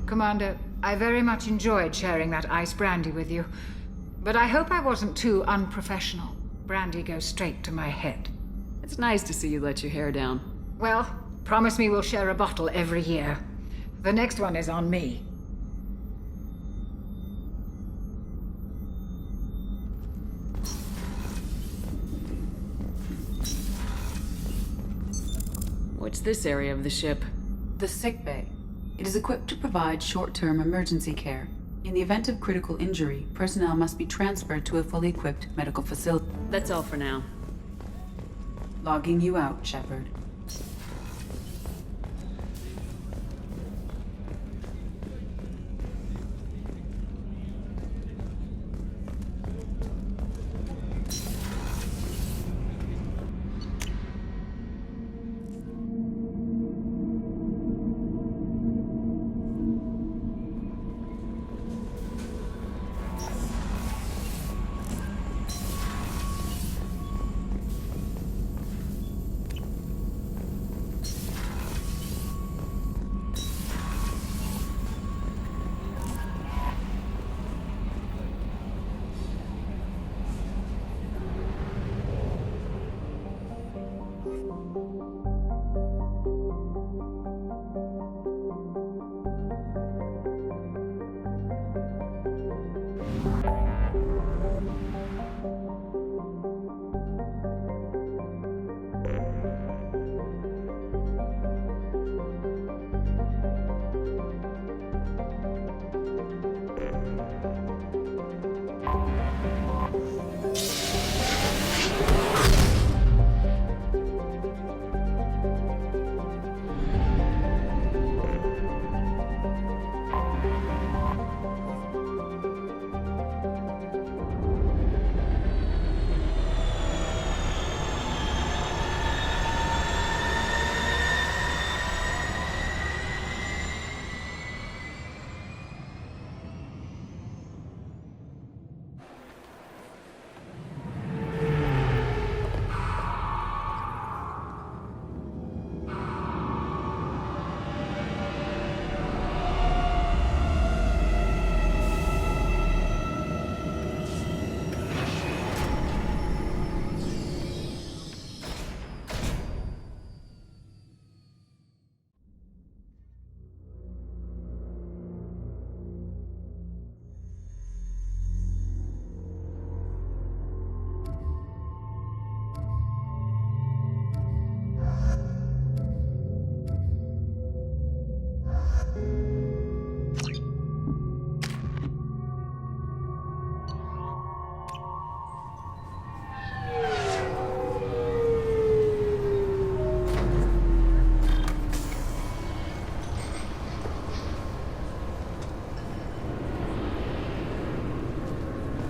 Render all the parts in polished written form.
Commander, I very much enjoyed sharing that ice brandy with you. But I hope I wasn't too unprofessional. Brandy goes straight to my head. It's nice to see you let your hair down. Well, promise me we'll share a bottle every year. The next one is on me. What's this area of the ship? The sick bay. It is equipped to provide short-term emergency care. In the event of critical injury, personnel must be transferred to a fully equipped medical facility. That's all for now. Logging you out, Shepard.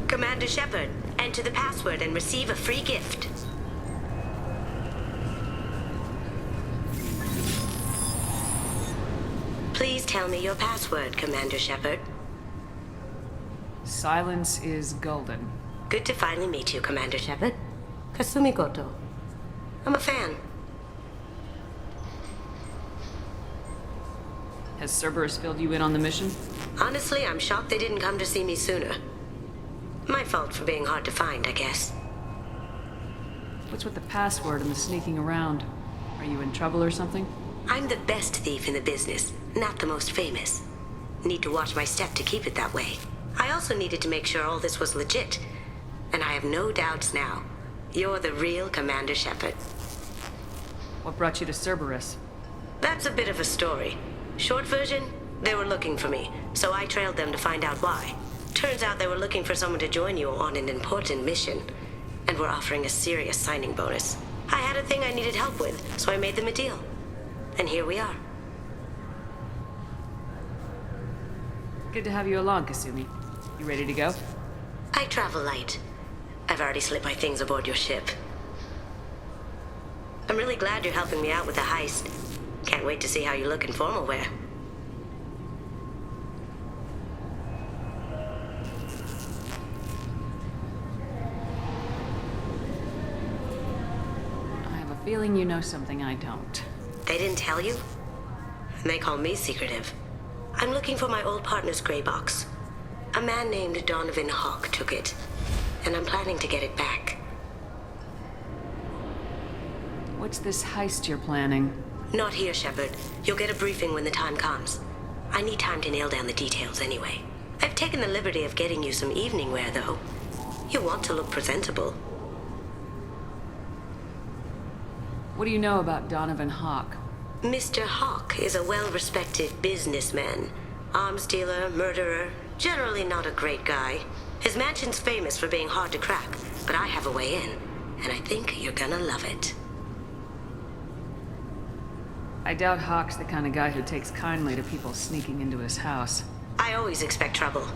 Commander Shepard, enter the password and receive a free gift. Please tell me your password, Commander Shepard. Silence is golden. Good to finally meet you, Commander Shepard. Kasumi Goto. I'm a fan. Has Cerberus filled you in on the mission? Honestly, I'm shocked they didn't come to see me sooner. My fault for being hard to find, I guess. What's with the password and the sneaking around? Are you in trouble or something? I'm the best thief in the business, not the most famous. Need to watch my step to keep it that way. I also needed to make sure all this was legit. And I have no doubts now. You're the real Commander Shepard. What brought you to Cerberus? That's a bit of a story. Short version, they were looking for me, so I trailed them to find out why. Turns out they were looking for someone to join you on an important mission, and were offering a serious signing bonus. I had a thing I needed help with, so I made them a deal. And here we are. Good to have you along, Kasumi. You ready to go? I travel light. I've already slipped my things aboard your ship. I'm really glad you're helping me out with the heist. Can't wait to see how you look in formal wear. Feeling you know something I don't. They didn't tell you? They call me secretive. I'm looking for my old partner's gray box. A man named Donovan Hawk took it, and I'm planning to get it back. What's this heist you're planning? Not here, Shepard. You'll get a briefing when the time comes. I need time to nail down the details anyway. I've taken the liberty of getting you some evening wear, though. You want to look presentable. What do you know about Donovan Hawk? Mr. Hawk is a well-respected businessman. Arms dealer, murderer, generally not a great guy. His mansion's famous for being hard to crack, but I have a way in, and I think you're gonna love it. I doubt Hawk's the kind of guy who takes kindly to people sneaking into his house. I always expect trouble.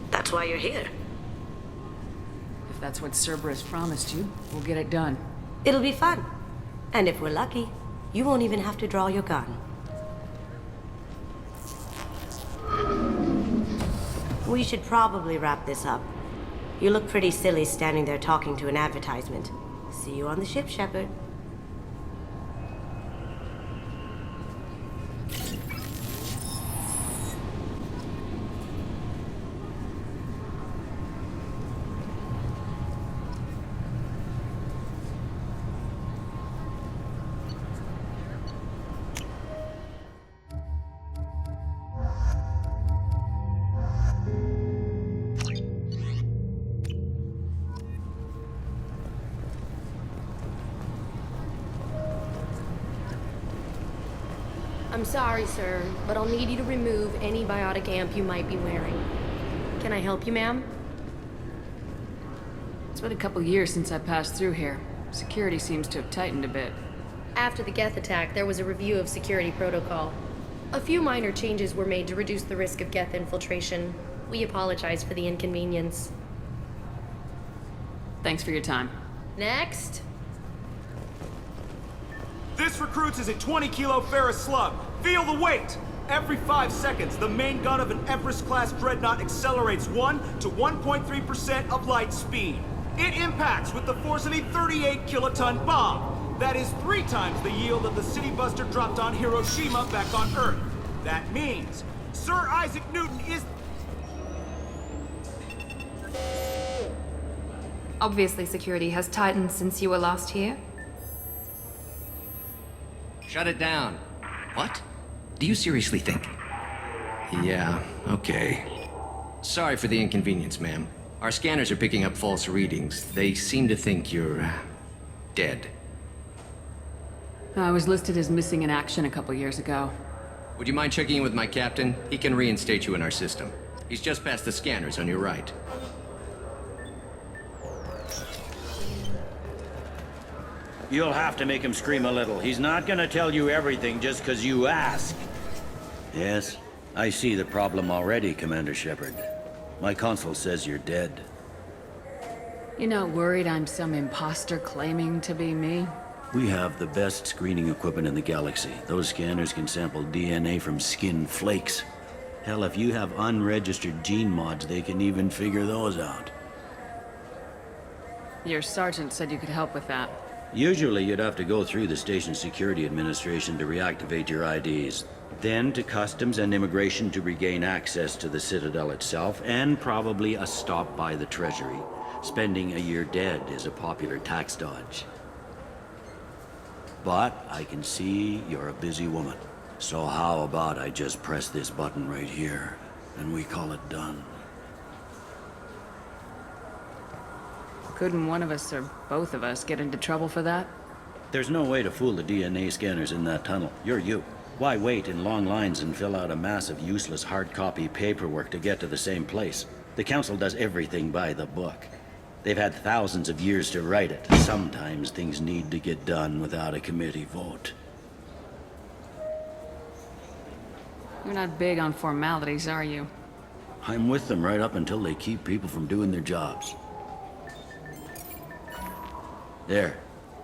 That's why you're here. If that's what Cerberus promised you, we'll get it done. It'll be fun. And if we're lucky, you won't even have to draw your gun. We should probably wrap this up. You look pretty silly standing there talking to an advertisement. See you on the ship, Shepard. I'm sorry, sir, but I'll need you to remove any biotic amp you might be wearing. Can I help you, ma'am? It's been a couple years since I passed through here. Security seems to have tightened a bit. After the Geth attack, there was a review of security protocol. A few minor changes were made to reduce the risk of Geth infiltration. We apologize for the inconvenience. Thanks for your time. Next. This recruits is a 20-kilo ferrous slug. Feel the weight! Every 5 seconds, the main gun of an Everest-class dreadnought accelerates 1 to 1.3% of light speed. It impacts with the force of a 38-kiloton bomb. That is 3 times the yield of the city buster dropped on Hiroshima back on Earth. That means Sir Isaac Newton is... Obviously, security has tightened since you were last here. Shut it down. What? Do you seriously think? Yeah, okay. Sorry for the inconvenience, ma'am. Our scanners are picking up false readings. They seem to think you're... dead. I was listed as missing in action a couple years ago. Would you mind checking in with my captain? He can reinstate you in our system. He's just past the scanners on your right. You'll have to make him scream a little. He's not gonna tell you everything just because you ask. Yes, I see the problem already, Commander Shepard. My console says you're dead. You're not worried I'm some imposter claiming to be me? We have the best screening equipment in the galaxy. Those scanners can sample DNA from skin flakes. Hell, if you have unregistered gene mods, they can even figure those out. Your sergeant said you could help with that. Usually you'd have to go through the station security administration to reactivate your IDs. Then to customs and immigration to regain access to the Citadel itself, and probably a stop by the Treasury. Spending a year dead is a popular tax dodge. But I can see you're a busy woman. So how about I just press this button right here, and we call it done? Couldn't one of us, or both of us, get into trouble for that? There's no way to fool the DNA scanners in that tunnel. You're you. Why wait in long lines and fill out a massive useless hard copy paperwork to get to the same place? The Council does everything by the book. They've had thousands of years to write it. Sometimes things need to get done without a committee vote. You're not big on formalities, are you? I'm with them right up until they keep people from doing their jobs. There.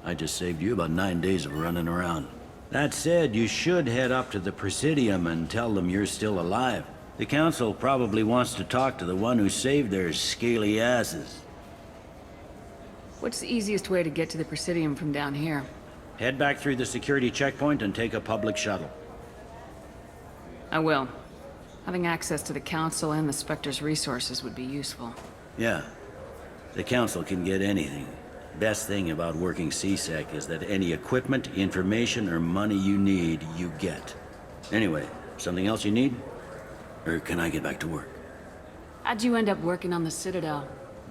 I just saved you about 9 days of running around. That said, you should head up to the Presidium and tell them you're still alive. The Council probably wants to talk to the one who saved their scaly asses. What's the easiest way to get to the Presidium from down here? Head back through the security checkpoint and take a public shuttle. I will. Having access to the Council and the Spectre's resources would be useful. Yeah. The Council can get anything. Best thing about working CSEC is that any equipment, information, or money you need, you get. Anyway, something else you need? Or can I get back to work? How'd you end up working on the Citadel?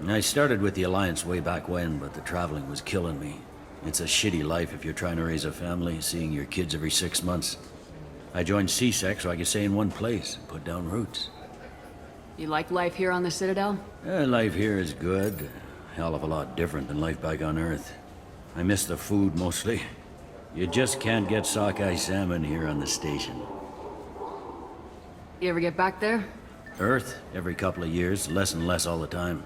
I started with the Alliance way back when, but the traveling was killing me. It's a shitty life if you're trying to raise a family, seeing your kids every 6 months. I joined CSEC so I could stay in one place and put down roots. You like life here on the Citadel? Life here is good. Hell of a lot different than life back on Earth. I miss the food mostly. You just can't get sockeye salmon here on the station. You ever get back there? Earth, every couple of years, less and less all the time.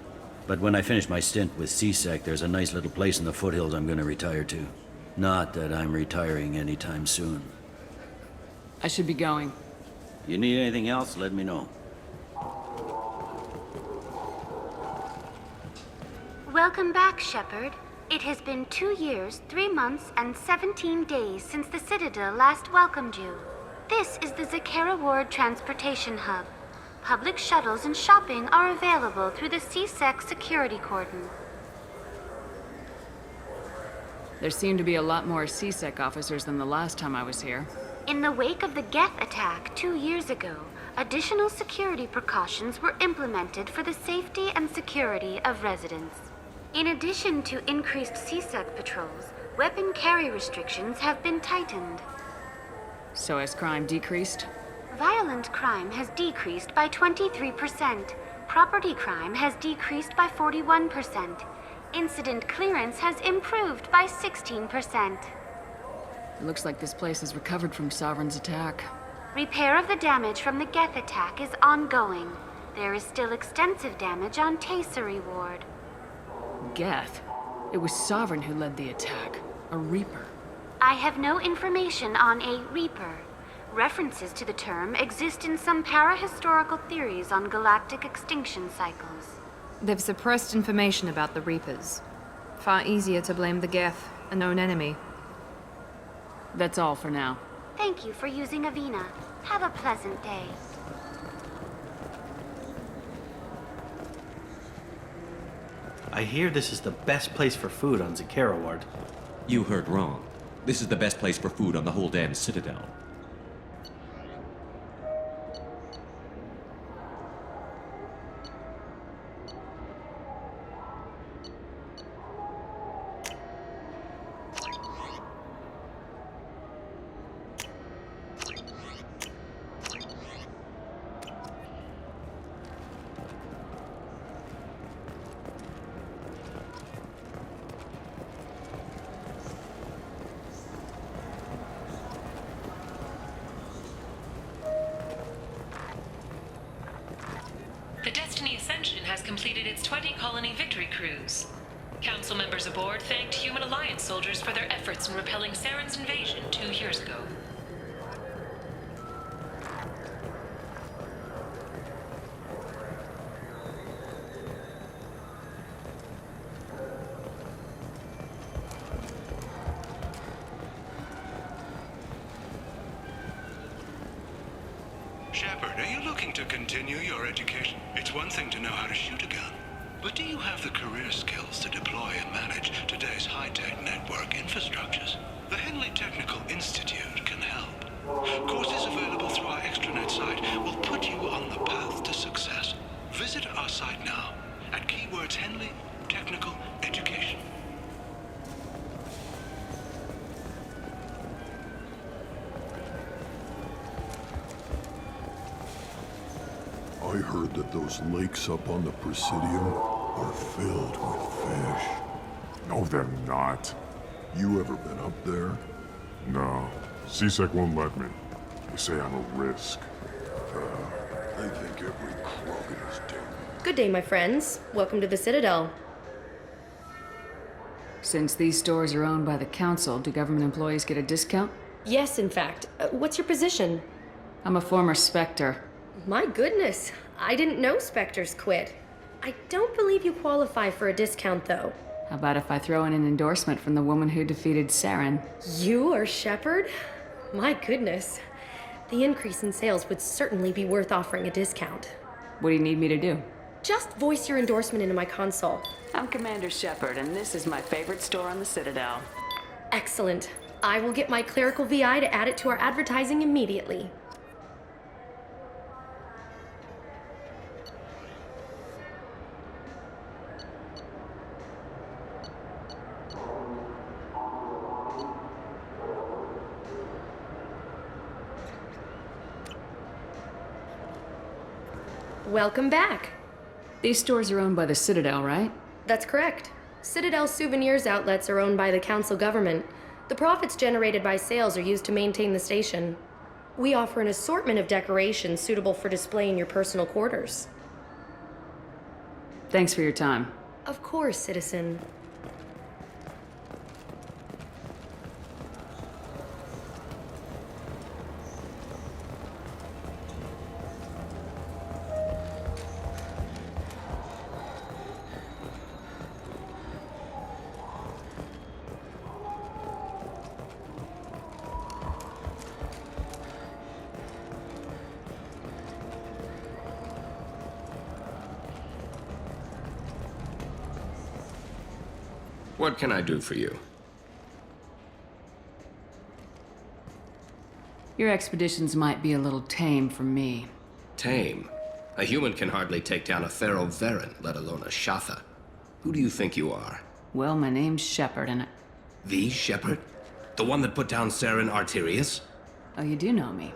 But when I finish my stint with CSEC, there's a nice little place in the foothills I'm gonna retire to. Not that I'm retiring anytime soon. I should be going. You need anything else, let me know. Welcome back, Shepard. It has been 2 years, 3 months, and 17 days since the Citadel last welcomed you. This is the Zakera Ward Transportation Hub. Public shuttles and shopping are available through the CSEC security cordon. There seem to be a lot more CSEC officers than the last time I was here. In the wake of the Geth attack 2 years ago, additional security precautions were implemented for the safety and security of residents. In addition to increased CSEC patrols, weapon carry restrictions have been tightened. So has crime decreased? Violent crime has decreased by 23%. Property crime has decreased by 41%. Incident clearance has improved by 16%. It looks like this place has recovered from Sovereign's attack. Repair of the damage from the Geth attack is ongoing. There is still extensive damage on Tasery Ward. Geth? It was Sovereign who led the attack. A Reaper. I have no information on a Reaper. References to the term exist in some parahistorical theories on galactic extinction cycles. They've suppressed information about the Reapers. Far easier to blame the Geth, a known enemy. That's all for now. Thank you for using Avina. Have a pleasant day. I hear this is the best place for food on Zakera Ward. You heard wrong. This is the best place for food on the whole damn Citadel. The Destiny Ascension has completed its 20-colony victory cruise. Council members aboard thanked Human Alliance soldiers for their efforts in repelling Saren's invasion 2 years ago. Shepard, are you looking to continue your education? It's one thing to know how to shoot a gun, but do you have the career skills to deploy and manage today's high-tech network infrastructures? The Henley Technical Institute can help. Courses available through our extranet site will put you on the path to success. Visit our site now at keywords Henley Technical Education. I heard that those lakes up on the Presidium are filled with fish. No, they're not. You ever been up there? No. CSEC won't let me. They say I'm a risk. They think every Krogan is dead. Good day, my friends. Welcome to the Citadel. Since these stores are owned by the Council, do government employees get a discount? Yes, in fact. What's your position? I'm a former Spectre. My goodness. I didn't know Spectres quit. I don't believe you qualify for a discount, though. How about if I throw in an endorsement from the woman who defeated Saren? You are Shepard? My goodness. The increase in sales would certainly be worth offering a discount. What do you need me to do? Just voice your endorsement into my console. I'm Commander Shepard, and this is my favorite store on the Citadel. Excellent. I will get my clerical VI to add it to our advertising immediately. Welcome back. These stores are owned by the Citadel, right? That's correct. Citadel souvenirs outlets are owned by the council government. The profits generated by sales are used to maintain the station. We offer an assortment of decorations suitable for display in your personal quarters. Thanks for your time. Of course, citizen. What can I do for you? Your expeditions might be a little tame for me. Tame? A human can hardly take down a Pharaoh Varen, let alone a Shatha. Who do you think you are? Well, my name's Shepard, and The Shepard? The one that put down Saren Arterius? Oh, you do know me.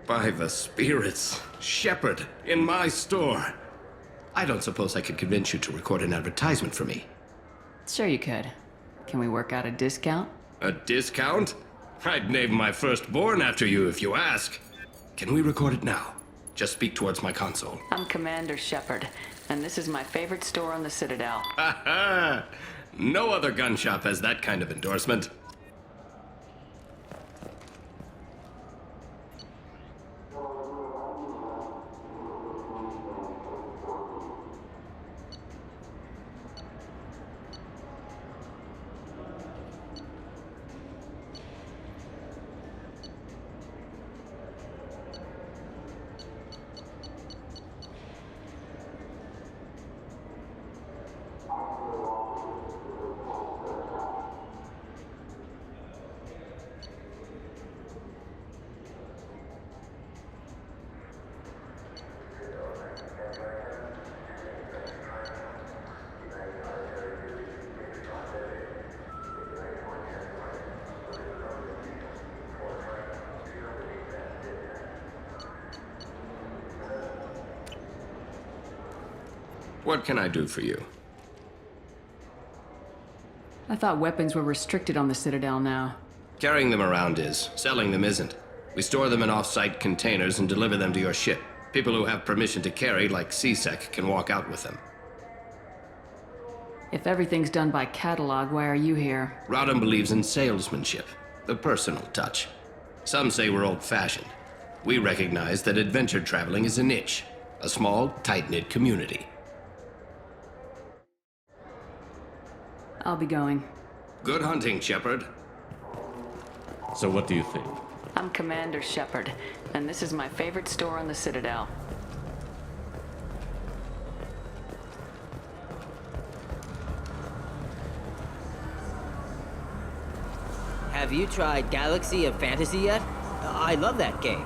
By the spirits. Shepard, in my store. I don't suppose I could convince you to record an advertisement for me. Sure you could. Can we work out a discount? A discount? I'd name my firstborn after you if you ask. Can we record it now? Just speak towards my console. I'm Commander Shepard, and this is my favorite store on the Citadel. Ha ha! No other gun shop has that kind of endorsement. What can I do for you? I thought weapons were restricted on the Citadel now. Carrying them around is. Selling them isn't. We store them in off-site containers and deliver them to your ship. People who have permission to carry, like CSEC, can walk out with them. If everything's done by catalog, why are you here? Rodham believes in salesmanship, the personal touch. Some say we're old-fashioned. We recognize that adventure traveling is a niche, a small, tight-knit community. I'll be going. Good hunting, Shepard. So what do you think? I'm Commander Shepard, and this is my favorite store on the Citadel. Have you tried Galaxy of Fantasy yet? I love that game.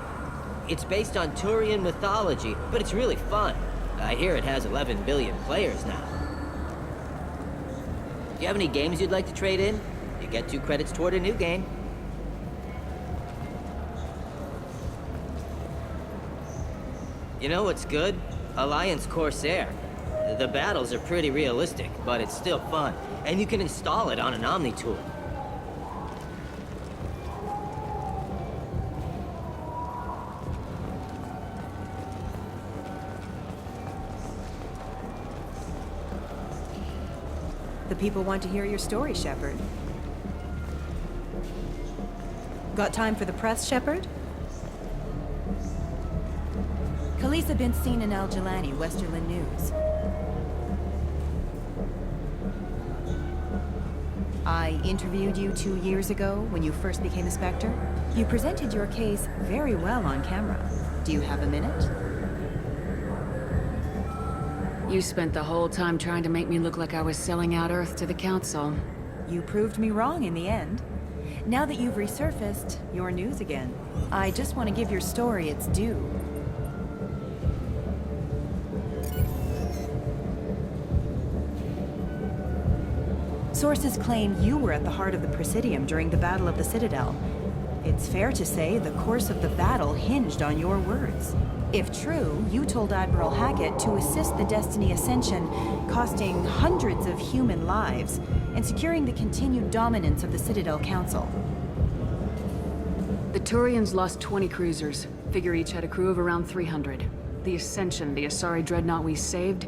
It's based on Turian mythology, but it's really fun. I hear it has 11 billion players now. Do you have any games you'd like to trade in? You get 2 credits toward a new game. You know what's good? Alliance Corsair. The battles are pretty realistic, but it's still fun. And you can install it on an Omni tool. The people want to hear your story, Shepard. Got time for the press, Shepard? Khaleesa been seen in El Jelani, Westerland News. I interviewed you 2 years ago when you first became a Spectre. You presented your case very well on camera. Do you have a minute? You spent the whole time trying to make me look like I was selling out Earth to the Council. You proved me wrong in the end. Now that you've resurfaced, you're news again. I just want to give your story its due. Sources claim you were at the heart of the Presidium during the Battle of the Citadel. It's fair to say the course of the battle hinged on your words. If true, you told Admiral Hackett to assist the Destiny Ascension, costing hundreds of human lives, and securing the continued dominance of the Citadel Council. The Turians lost 20 cruisers. Figure each had a crew of around 300. The Ascension, the Asari dreadnought we saved,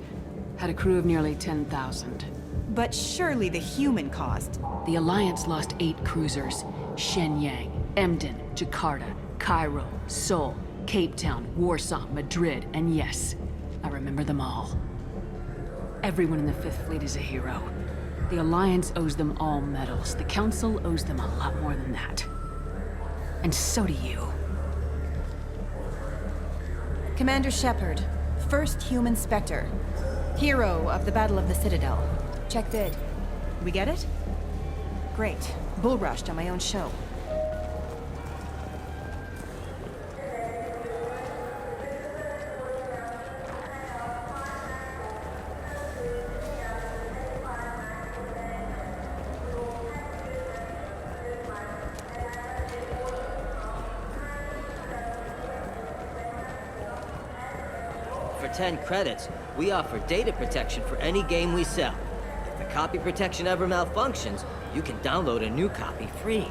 had a crew of nearly 10,000. But surely the human cost. The Alliance lost 8 cruisers. Shenyang, Emden, Jakarta, Cairo, Seoul, Cape Town, Warsaw, Madrid, and yes, I remember them all. Everyone in the Fifth Fleet is a hero. The Alliance owes them all medals. The Council owes them a lot more than that. And so do you. Commander Shepard, first human Spectre. Hero of the Battle of the Citadel. Check bid. We get it? Great. Bull rushed on my own show. For 10 credits, we offer data protection for any game we sell. If the copy protection ever malfunctions, you can download a new copy free.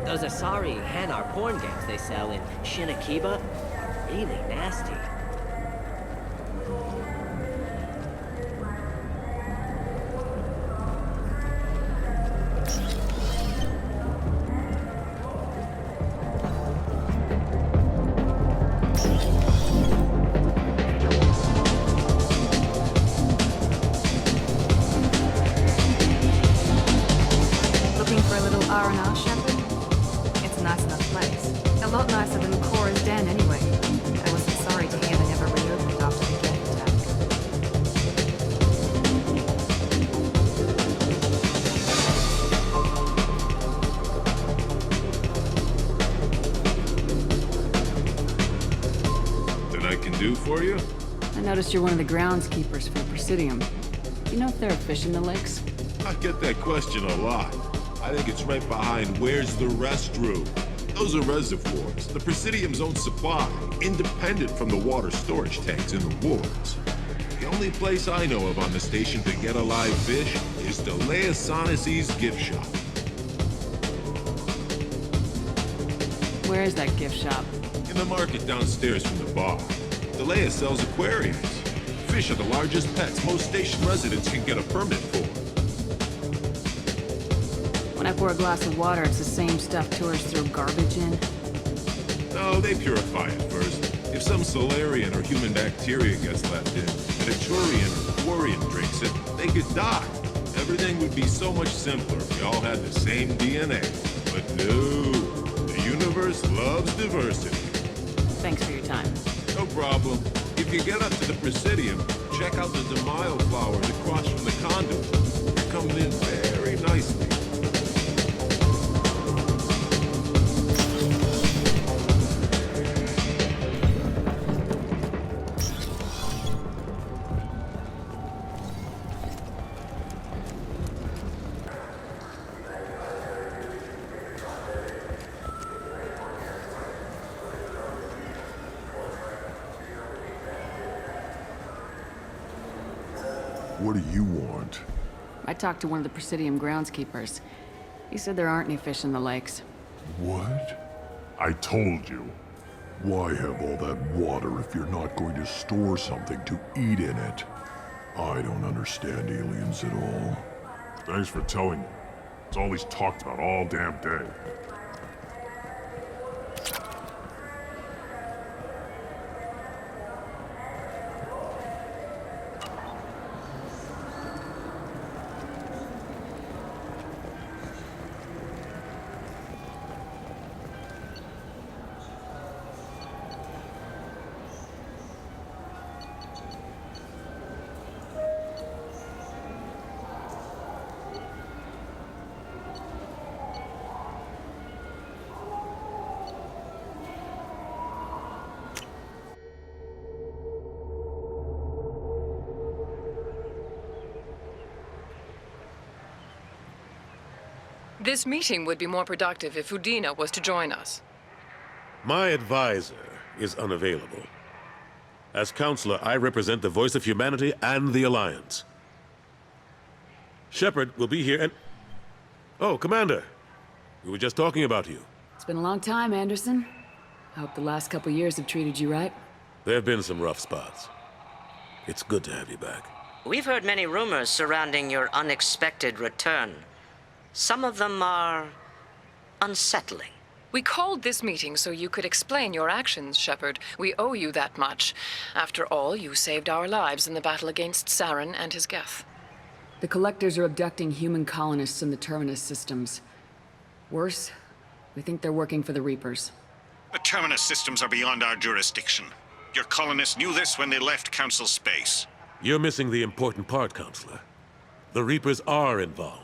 Those Asari Hanar porn games they sell in Shinakiba are really nasty. Looking for a little R&R, Shepard? It's a nice enough place. A lot nicer than Cora's den, anyway. I was sorry to hear they never reopened after the Geth attack. That I can do for you? I noticed you're one of the groundskeepers for the Presidium. Do you know if there are fish in the lakes? I get that question a lot. I think it's right behind where's the restroom. Those are reservoirs, the Presidium's own supply, independent from the water storage tanks in the wards. The only place I know of on the station to get a live fish is Delea Sonesi's gift shop. Where is that gift shop? In the market downstairs from the bar. Delea sells aquariums. Fish are the largest pets most station residents can get a permit for. When I pour a glass of water, it's the same stuff tourists throw garbage in? No, they purify it first. If some Solarian or human bacteria gets left in, and a Turian or Quarian drinks it, they could die. Everything would be so much simpler if we all had the same DNA. But no, the universe loves diversity. Thanks for your time. No problem. If you get up to the Presidium, check out the DeMaio flowers across from the conduit. They're coming in very nicely. What do you want? I talked to one of the Presidium groundskeepers. He said there aren't any fish in the lakes. What? I told you. Why have all that water if you're not going to store something to eat in it? I don't understand aliens at all. Thanks for telling me. It's all he's talked about all damn day. This meeting would be more productive if Udina was to join us. My advisor is unavailable. As counselor, I represent the voice of humanity and the Alliance. Shepard will be here and... Oh, Commander. We were just talking about you. It's been a long time, Anderson. I hope the last couple years have treated you right. There have been some rough spots. It's good to have you back. We've heard many rumors surrounding your unexpected return. Some of them are unsettling. We called this meeting so you could explain your actions, Shepard. We owe you that much. After all, you saved our lives in the battle against Saren and his Geth. The Collectors are abducting human colonists in the Terminus systems. Worse, we think they're working for the Reapers. The Terminus systems are beyond our jurisdiction. Your colonists knew this when they left Council space. You're missing the important part, Counselor. The Reapers are involved.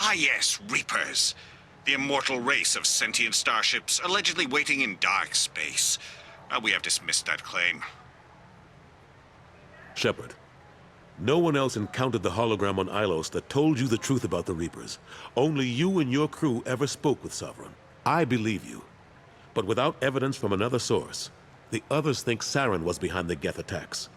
Ah yes, Reapers. The immortal race of sentient starships allegedly waiting in dark space. We have dismissed that claim. Shepard, no one else encountered the hologram on Ilos that told you the truth about the Reapers. Only you and your crew ever spoke with Sovereign. I believe you. But without evidence from another source, the others think Saren was behind the Geth attacks.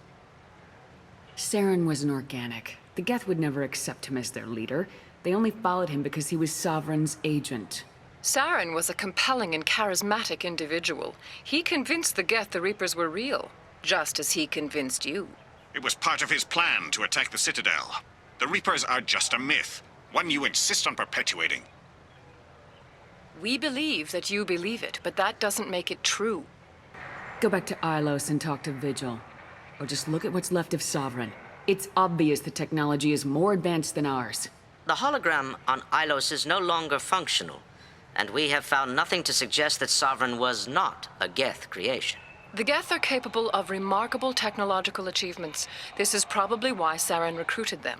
Saren was an organic. The Geth would never accept him as their leader. They only followed him because he was Sovereign's agent. Saren was a compelling and charismatic individual. He convinced the Geth the Reapers were real, just as he convinced you. It was part of his plan to attack the Citadel. The Reapers are just a myth, one you insist on perpetuating. We believe that you believe it, but that doesn't make it true. Go back to Ilos and talk to Vigil. Or just look at what's left of Sovereign. It's obvious the technology is more advanced than ours. The hologram on Ilos is no longer functional, and we have found nothing to suggest that Sovereign was not a Geth creation. The Geth are capable of remarkable technological achievements. This is probably why Saren recruited them.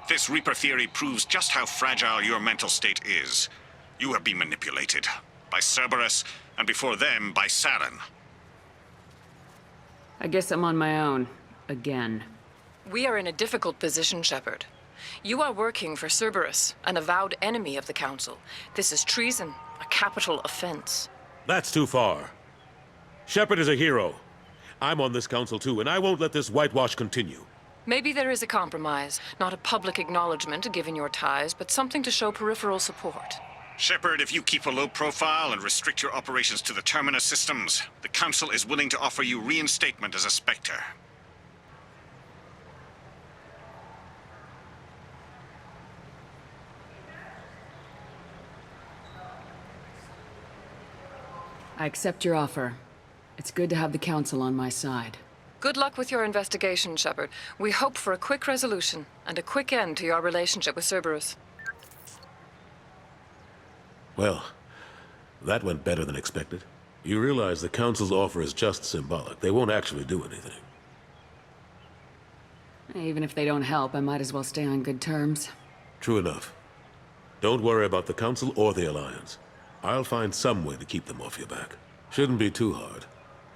This Reaper theory proves just how fragile your mental state is. You have been manipulated. By Cerberus, and before them, by Saren. I guess I'm on my own. Again. We are in a difficult position, Shepard. You are working for Cerberus, an avowed enemy of the Council. This is treason, a capital offense. That's too far. Shepard is a hero. I'm on this council too, and I won't let this whitewash continue. Maybe there is a compromise. Not a public acknowledgement given your ties, but something to show peripheral support. Shepard, if you keep a low profile and restrict your operations to the Terminus systems, the Council is willing to offer you reinstatement as a Spectre. I accept your offer. It's good to have the Council on my side. Good luck with your investigation, Shepard. We hope for a quick resolution and a quick end to your relationship with Cerberus. Well, that went better than expected. You realize the Council's offer is just symbolic. They won't actually do anything. Even if they don't help, I might as well stay on good terms. True enough. Don't worry about the Council or the Alliance. I'll find some way to keep them off your back. Shouldn't be too hard.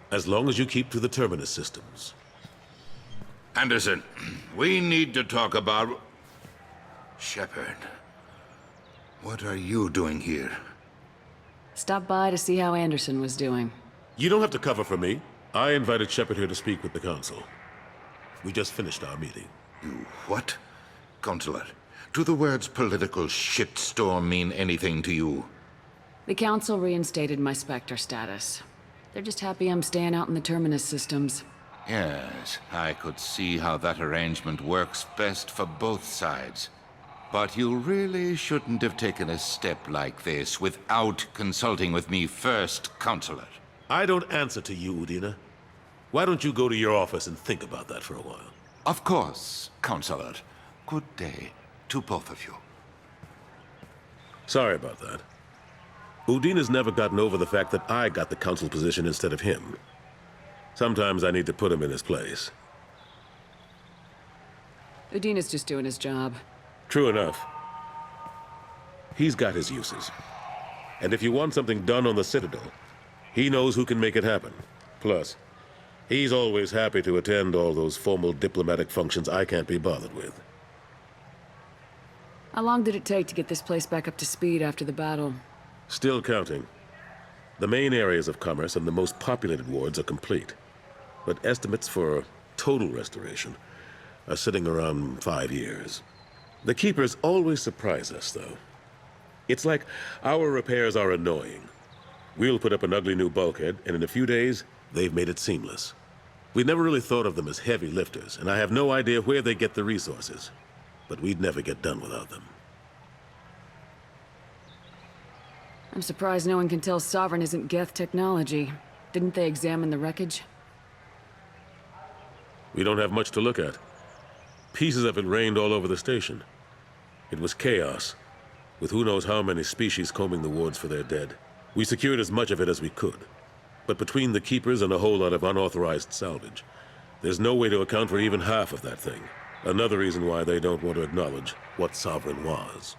As long as you keep to the Terminus systems. Anderson, we need to talk about... Shepard. What are you doing here? Stop by to see how Anderson was doing. You don't have to cover for me. I invited Shepard here to speak with the Council. We just finished our meeting. You what? Counselor, do the words political shitstorm mean anything to you? The Council reinstated my Spectre status. They're just happy I'm staying out in the Terminus systems. Yes, I could see how that arrangement works best for both sides. But you really shouldn't have taken a step like this without consulting with me first, Counselor. I don't answer to you, Udina. Why don't you go to your office and think about that for a while? Of course, Counselor. Good day to both of you. Sorry about that. Udina's never gotten over the fact that I got the council position instead of him. Sometimes I need to put him in his place. Udina's just doing his job. True enough. He's got his uses. And if you want something done on the Citadel, he knows who can make it happen. Plus, he's always happy to attend all those formal diplomatic functions I can't be bothered with. How long did it take to get this place back up to speed after the battle? Still counting. The main areas of commerce and the most populated wards are complete. But estimates for total restoration are sitting around 5 years. The Keepers always surprise us, though. It's like our repairs are annoying. We'll put up an ugly new bulkhead, and in a few days, they've made it seamless. We never really thought of them as heavy lifters, and I have no idea where they get the resources. But we'd never get done without them. I'm surprised no one can tell Sovereign isn't Geth technology. Didn't they examine the wreckage? We don't have much to look at. Pieces of it rained all over the station. It was chaos, with who knows how many species combing the wards for their dead. We secured as much of it as we could. But between the Keepers and a whole lot of unauthorized salvage, there's no way to account for even half of that thing. Another reason why they don't want to acknowledge what Sovereign was.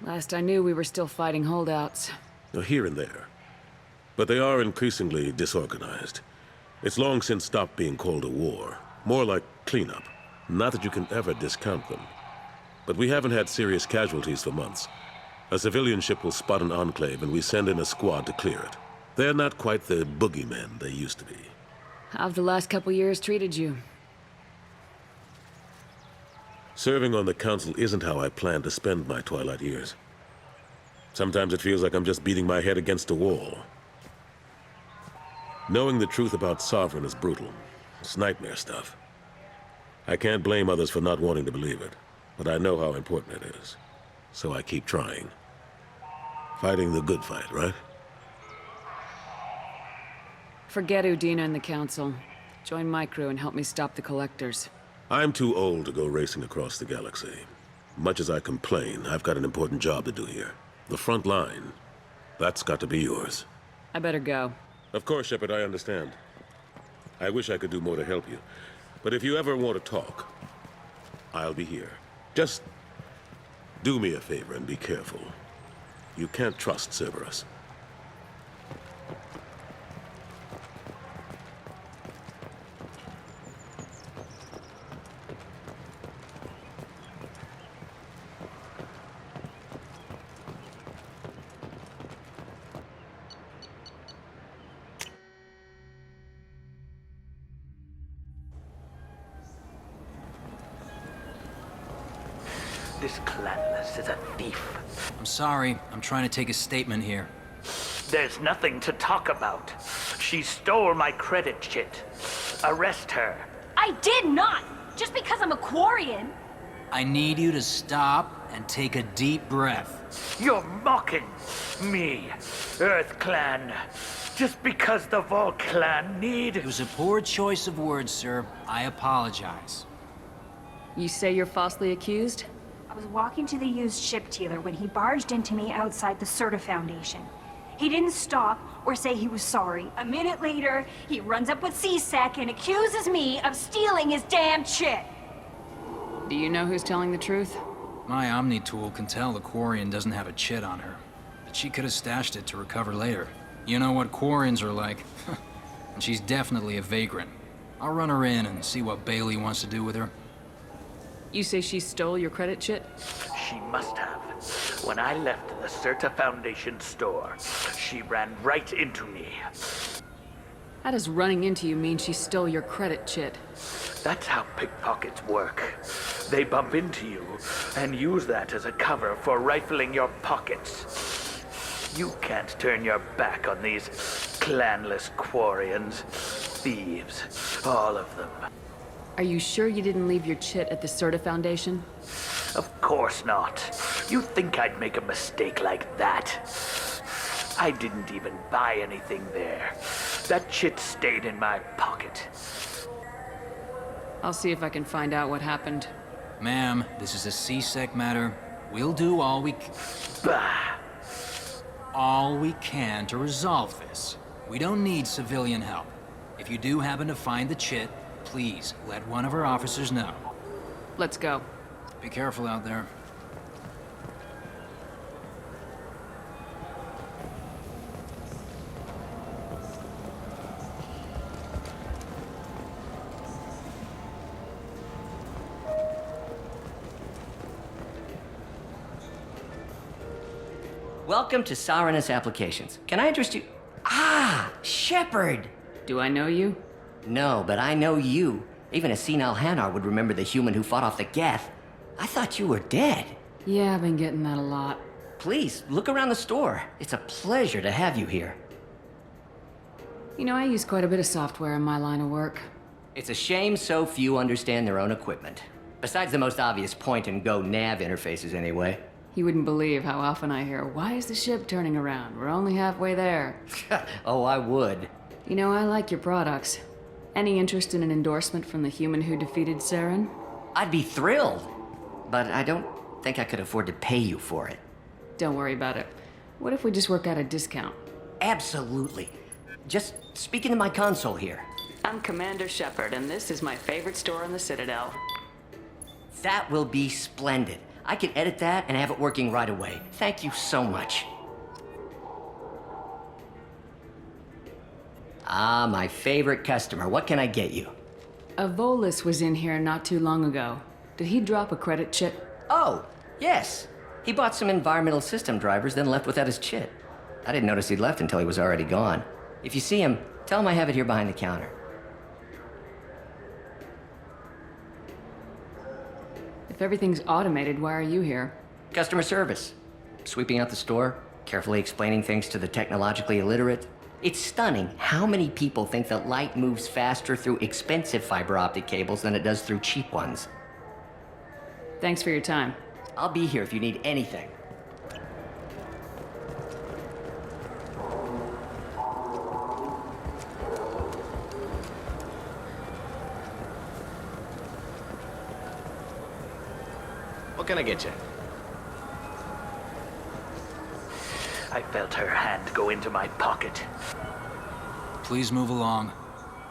Last I knew, we were still fighting holdouts. Now, here and there. But they are increasingly disorganized. It's long since stopped being called a war. More like cleanup. Not that you can ever discount them. But we haven't had serious casualties for months. A civilian ship will spot an enclave and we send in a squad to clear it. They're not quite the boogeymen they used to be. How've the last couple years treated you? Serving on the council isn't how I plan to spend my twilight years. Sometimes it feels like I'm just beating my head against a wall. Knowing the truth about Sovereign is brutal. It's nightmare stuff. I can't blame others for not wanting to believe it, but I know how important it is. So I keep trying. Fighting the good fight, right? Forget Udina and the Council. Join my crew and help me stop the Collectors. I'm too old to go racing across the galaxy. Much as I complain, I've got an important job to do here. The front line. That's got to be yours. I better go. Of course, Shepard, I understand. I wish I could do more to help you. But if you ever want to talk, I'll be here. Just do me a favor and be careful. You can't trust Cerberus. This Clanless is a thief. I'm sorry. I'm trying to take a statement here. There's nothing to talk about. She stole my credit chit. Arrest her. I did not! Just because I'm a Quarian! I need you to stop and take a deep breath. You're mocking me, Earth Clan. Just because the Vol Clan need... It was a poor choice of words, sir. I apologize. You say you're falsely accused? I was walking to the used ship dealer when he barged into me outside the Serta Foundation. He didn't stop or say he was sorry. A minute later, he runs up with C-Sec and accuses me of stealing his damn chit. Do you know who's telling the truth? My Omni tool can tell the Quarian doesn't have a chit on her, but she could have stashed it to recover later. You know what Quarians are like. And she's definitely a vagrant. I'll run her in and see what Bailey wants to do with her. You say she stole your credit chit? She must have. When I left the Serta Foundation store, she ran right into me. How does running into you mean she stole your credit chit? That's how pickpockets work. They bump into you and use that as a cover for rifling your pockets. You can't turn your back on these Clanless Quarians, thieves, all of them. Are you sure you didn't leave your chit at the Serta Foundation? Of course not. You think I'd make a mistake like that? I didn't even buy anything there. That chit stayed in my pocket. I'll see if I can find out what happened. Ma'am, this is a C-Sec matter. We'll do all we can to resolve this. We don't need civilian help. If you do happen to find the chit, please let one of our officers know. Let's go. Be careful out there. Welcome to Saranus Applications. Can I interest you? Ah, Shepard! Do I know you? No, but I know you. Even a senile Hanar would remember the human who fought off the Geth. I thought you were dead. Yeah, I've been getting that a lot. Please, look around the store. It's a pleasure to have you here. You know, I use quite a bit of software in my line of work. It's a shame so few understand their own equipment. Besides the most obvious point-and-go nav interfaces, anyway. You wouldn't believe how often I hear, "Why is the ship turning around? We're only halfway there." Oh, I would. You know, I like your products. Any interest in an endorsement from the human who defeated Saren? I'd be thrilled. But I don't think I could afford to pay you for it. Don't worry about it. What if we just work out a discount? Absolutely. Just speak into my console here. I'm Commander Shepard, and this is my favorite store on the Citadel. That will be splendid. I can edit that and have it working right away. Thank you so much. Ah, my favorite customer. What can I get you? Avolis was in here not too long ago. Did he drop a credit chit? Oh, yes. He bought some environmental system drivers, then left without his chit. I didn't notice he'd left until he was already gone. If you see him, tell him I have it here behind the counter. If everything's automated, why are you here? Customer service. Sweeping out the store, carefully explaining things to the technologically illiterate. It's stunning how many people think that light moves faster through expensive fiber optic cables than it does through cheap ones. Thanks for your time. I'll be here if you need anything. What can I get you? I felt her hand go into my pocket. Please move along.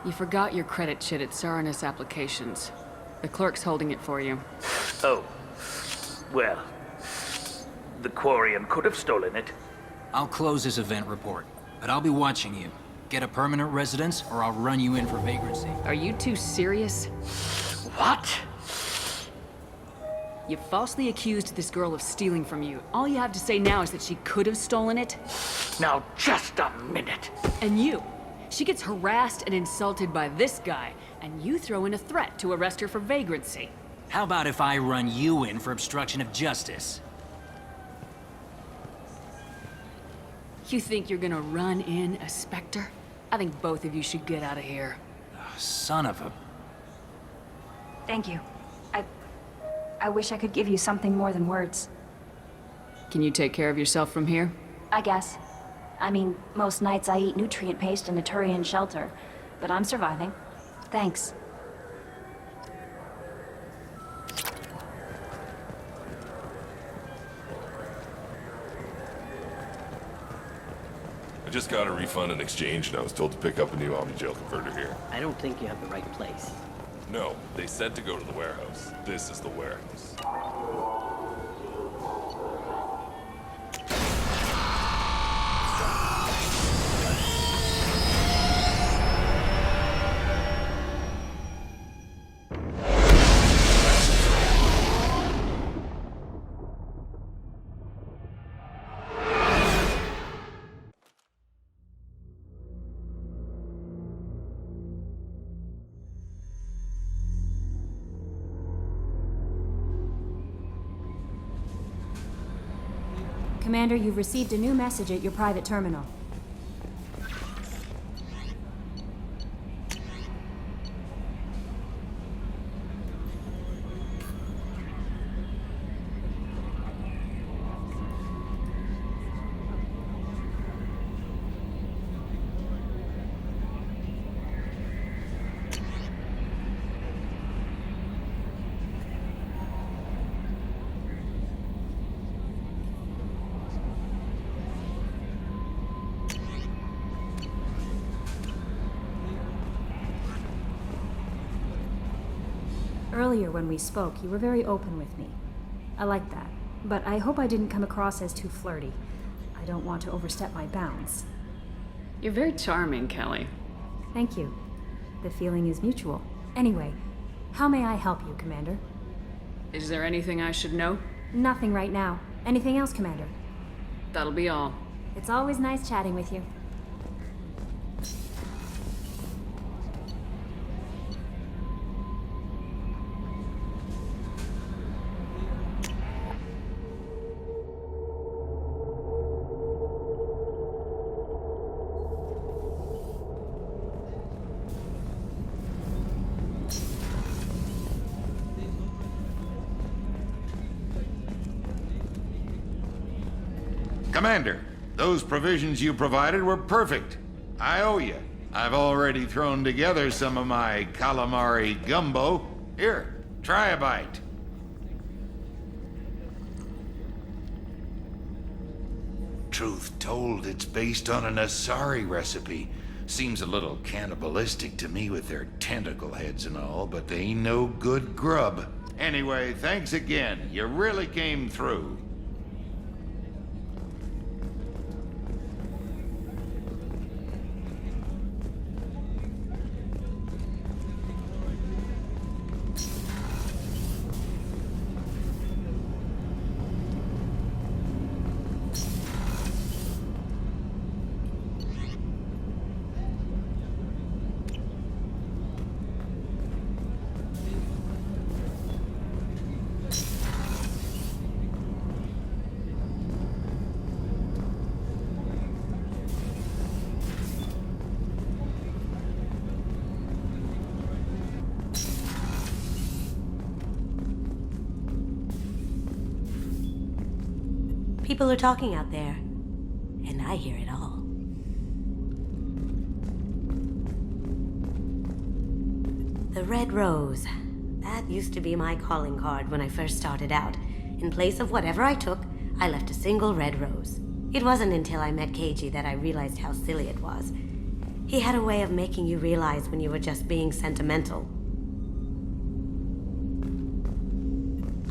You forgot your credit chit at Saranus Applications. The clerk's holding it for you. Oh. Well, the Quarian could have stolen it. I'll close this event report, but I'll be watching you. Get a permanent residence, or I'll run you in for vagrancy. Are you two serious? What? You falsely accused this girl of stealing from you. All you have to say now is that she could have stolen it? Now, just a minute. And you. She gets harassed and insulted by this guy, and you throw in a threat to arrest her for vagrancy. How about if I run you in for obstruction of justice? You think you're gonna run in a Spectre? I think both of you should get out of here. Son of a... Thank you. I wish I could give you something more than words. Can you take care of yourself from here? I guess. I mean, most nights I eat nutrient paste in a Turian shelter, but I'm surviving. Thanks. I just got a refund and exchange, and I was told to pick up a new Omni-Jail converter here. I don't think you have the right place. No, they said to go to the warehouse. This is the warehouse. Commander, you've received a new message at your private terminal. Earlier when we spoke, you were very open with me. I like that, but I hope I didn't come across as too flirty. I don't want to overstep my bounds. You're very charming, Kelly. Thank you. The feeling is mutual. Anyway, how may I help you, Commander? Is there anything I should know? Nothing right now. Anything else, Commander? That'll be all. It's always nice chatting with you. Commander, those provisions you provided were perfect. I owe you. I've already thrown together some of my calamari gumbo. Here, try a bite. Truth told, it's based on an Asari recipe. Seems a little cannibalistic to me with their tentacle heads and all, but they ain't no good grub. Anyway, thanks again. You really came through. People are talking out there, and I hear it all. The Red Rose. That used to be my calling card when I first started out. In place of whatever I took, I left a single red rose. It wasn't until I met Keiji that I realized how silly it was. He had a way of making you realize when you were just being sentimental.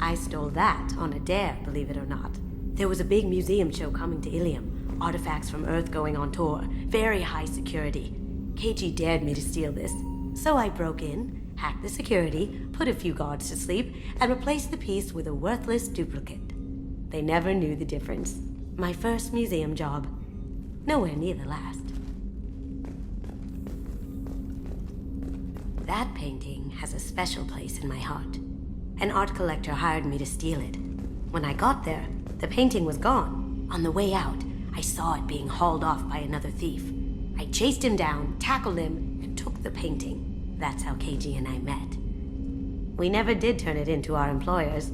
I stole that on a dare, believe it or not. There was a big museum show coming to Ilium. Artifacts from Earth going on tour. Very high security. Keiji dared me to steal this. So I broke in, hacked the security, put a few guards to sleep, and replaced the piece with a worthless duplicate. They never knew the difference. My first museum job. Nowhere near the last. That painting has a special place in my heart. An art collector hired me to steal it. When I got there, the painting was gone. On the way out, I saw it being hauled off by another thief. I chased him down, tackled him, and took the painting. That's how Keiji and I met. We never did turn it into our employers.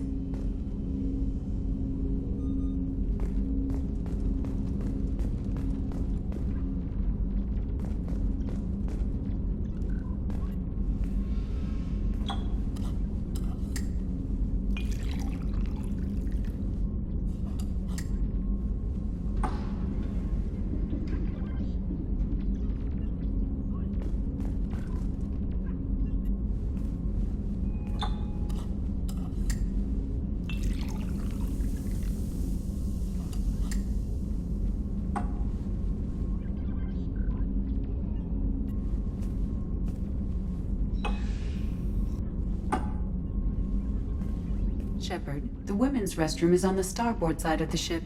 Shepard, the women's restroom is on the starboard side of the ship.